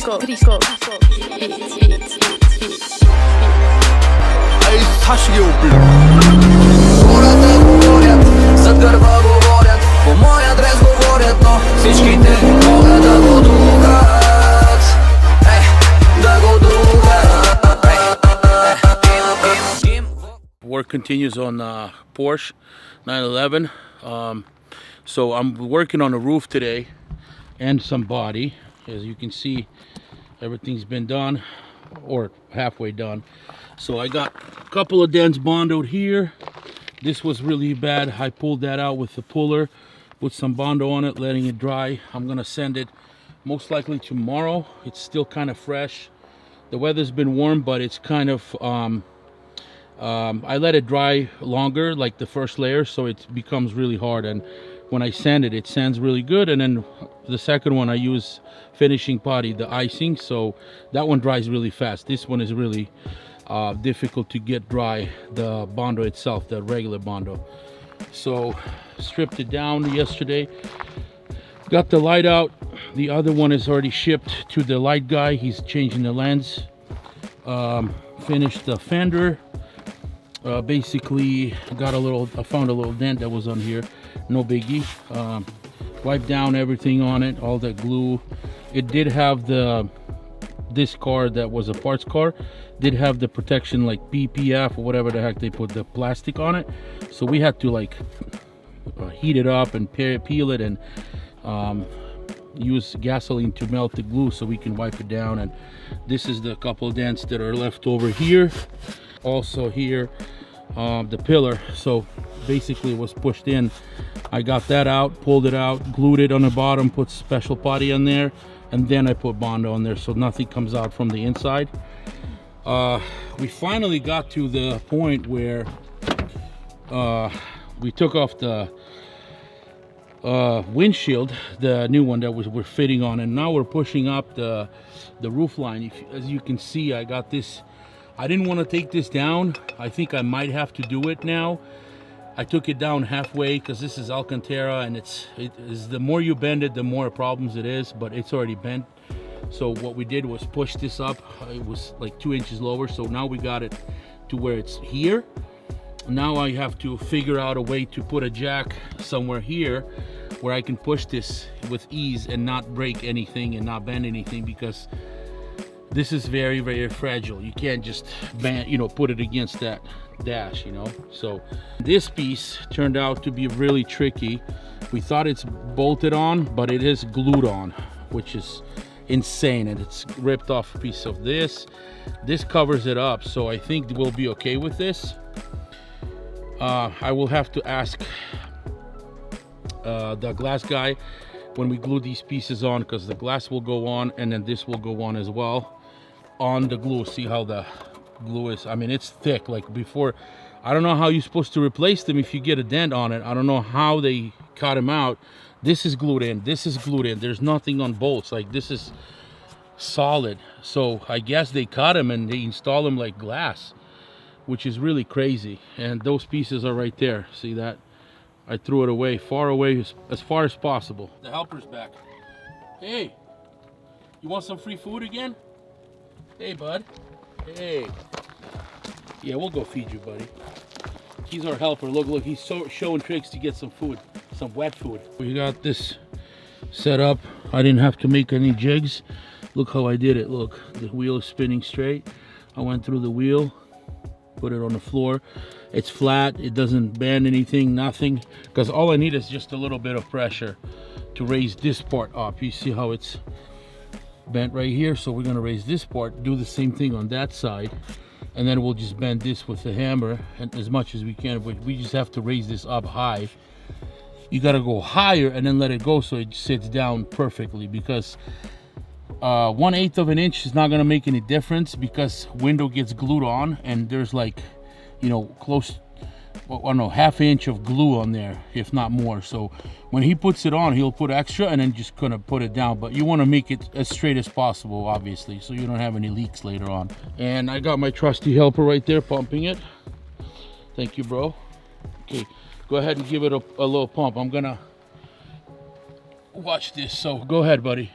Ej, Sashige upil. Горят да говорят, зад гърба говорят, по мой адрес говорят, но всичките могат да го другат. Да го другат. Work continues on Porsche 911. So I'm working on the roof today and some body. As you can see, everything's been done or halfway done. So I got a couple of dents bondoed here. This was really bad. I pulled that out with the puller, put some bondo on it, letting it dry. I'm gonna send it most likely tomorrow. It's still kind of fresh. The weather's been warm, but it's kind of I let it dry longer, like the first layer, so it becomes really hard. And when I sand it, it sands really good. And then the second one, I use finishing putty, the icing, so that one dries really fast. This one is really difficult to get dry, the bondo itself, the regular bondo. So stripped it down yesterday, got the light out. The other one is already shipped to the light guy. He's changing the lens. Finished the fender. Basically got I found a little dent that was on here, no biggie. Wiped down everything on it, all that glue. It did have this car that was a parts car did have the protection like PPF or whatever the heck they put the plastic on it, so we had to like heat it up and peel it and use gasoline to melt the glue so we can wipe it down. And this is the couple dents that are left over here, also here, the pillar. So basically it was pushed in. I got that out, pulled it out, glued it on the bottom, put special putty on there, and then I put bondo on there so nothing comes out from the inside. We finally got to the point where we took off the windshield, the new one that we're fitting on, and now we're pushing up the roof line. As you can see, I got this. I didn't want to take this down. I think I might have to do it now. I took it down halfway because this is Alcantara, and it is the more you bend it, the more problems it is, but it's already bent. So what we did was push this up. It was like 2 inches lower, so now we got it to where it's here. Now I have to figure out a way to put a jack somewhere here where I can push this with ease and not break anything and not bend anything, because this is very, very fragile. You can't just bend, put it against that dash, So this piece turned out to be really tricky. We thought it's bolted on, but it is glued on, which is insane. And it's ripped off a piece of this. This covers it up, so I think we'll be okay with this. I will have to ask the glass guy when we glue these pieces on, because the glass will go on and then this will go on as well on the glue. See how the glue is? I mean, it's thick. Like before, I don't know how you're supposed to replace them if you get a dent on it. I don't know how they cut them out. This is glued in, this is glued in. There's nothing on bolts. Like, this is solid. So I guess they cut them and they install them like glass, which is really crazy. And those pieces are right there. See that? I threw it away, far away, as far as possible. The helper's back. Hey, you want some free food again? Hey, bud. Hey. Yeah, we'll go feed you, buddy. He's our helper. Look, he's showing tricks to get some food, some wet food. We got this set up. I didn't have to make any jigs. Look how I did it. Look, the wheel is spinning straight. I went through the wheel, put it on the floor. It's flat, it doesn't bend anything, nothing, because all I need is just a little bit of pressure to raise this part up. You see how it's bent right here? So we're going to raise this part, do the same thing on that side, and then we'll just bend this with the hammer and as much as we can. But we just have to raise this up high. You got to go higher and then let it go so it sits down perfectly, because 1/8 of an inch is not going to make any difference, because window gets glued on and there's like, close, I don't know, ½ inch of glue on there, if not more. So when he puts it on, he'll put extra and then just gonna put it down. But you want to make it as straight as possible, obviously, so you don't have any leaks later on. And I got my trusty helper right there pumping it. Thank you, bro. Okay, go ahead and give it a little pump. I'm gonna watch this, so go ahead, buddy.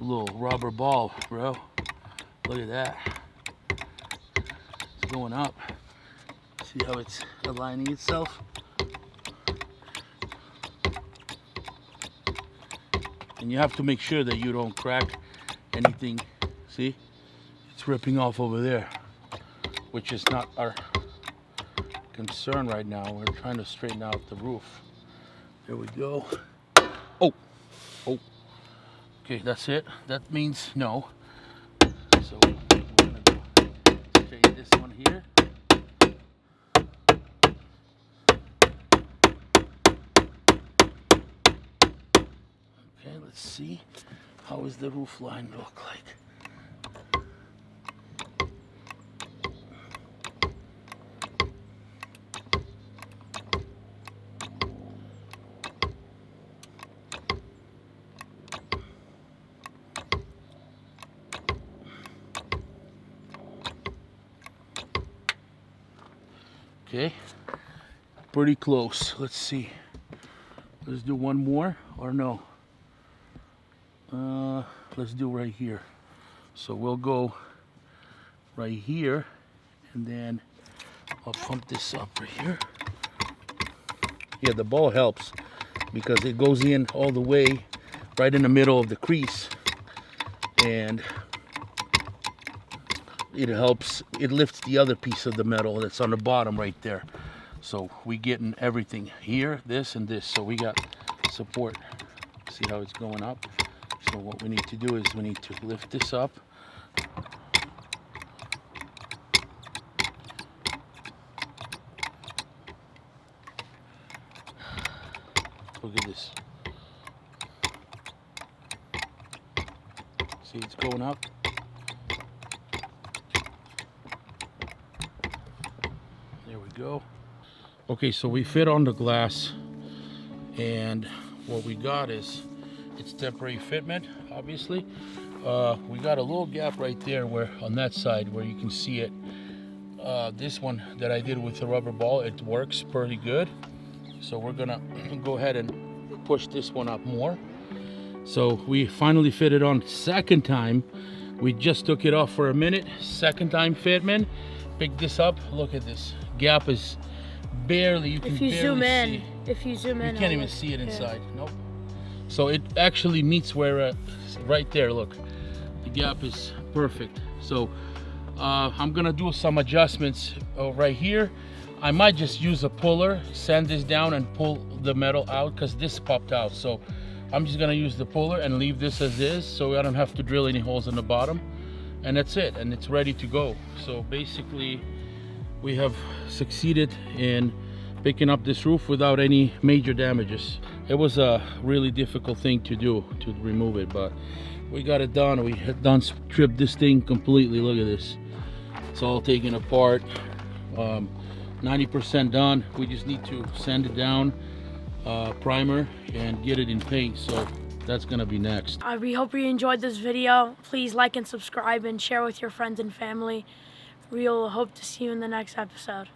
little rubber ball, bro. Look at that. It's going up. See how it's aligning itself? And you have to make sure that you don't crack anything. See? It's ripping off over there, which is not our concern right now. We're trying to straighten out the roof. There we go. Oh, oh. Okay, that's it. That means no. So we're gonna go straighten this one here. Okay, let's see. How is the roof line look like? Okay, pretty close. Let's see. Let's do one more or no? Let's do right here. So we'll go right here, and then I'll pump this up right here. Yeah, the ball helps because it goes in all the way right in the middle of the crease, and it helps, it lifts the other piece of the metal that's on the bottom right there. So we getting everything here, this and this, so we got support. See how it's going up? So what we need to do is we need to lift this up. Look at this. See, it's going up. There we go. Okay, so we fit on the glass, and what we got is, it's temporary fitment, obviously. We got a little gap right there where, on that side, where you can see it. This one that I did with the rubber ball, it works pretty good. So we're gonna go ahead and push this one up more. So we finally fit it on second time. We just took it off for a minute. Second time fitment. Pick this up. Look at this. Gap is barely, you can barely see. If you zoom in, you can't even see it inside. Nope. So it actually meets where, right there, look. The gap is perfect. So I'm gonna do some adjustments right here. I might just use a puller, sand this down and pull the metal out because this popped out. So I'm just gonna use the puller and leave this as is so I don't have to drill any holes in the bottom. And that's it, and it's ready to go. So basically, we have succeeded in picking up this roof without any major damages. It was a really difficult thing to do, to remove it, but we got it done. We had done stripped this thing completely. Look at this. It's all taken apart. 90% done. We just need to sand it down, primer, and get it in paint. So that's gonna be next. We hope you enjoyed this video. Please like and subscribe and share with your friends and family. We'll hope to see you in the next episode.